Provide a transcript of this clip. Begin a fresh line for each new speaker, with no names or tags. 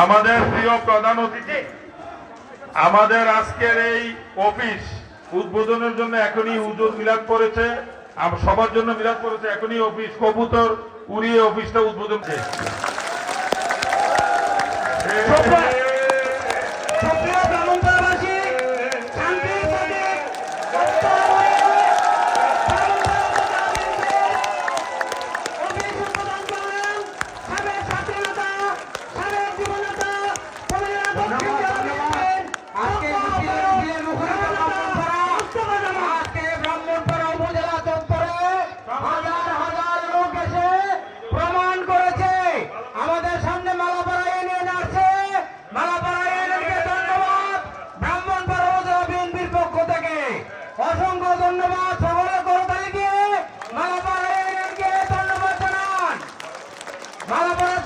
আমাদের প্রিয় প্রধান অতিথি, আমাদের আজকের এই অফিস উদ্বোধনের জন্য এখনই হুজুর মিলাদ পড়েছে, সবার জন্য মিলাদ পড়েছে, এখনই অফিস কবুতর উড়িয়ে অফিসটা উদ্বোধন করে।
অসংখ্য ধন্যবাদ। সকলে করতালি দিয়ে মালাপাড়া ইউনিয়নকে ধন্যবাদ জানান। মালাপাড়া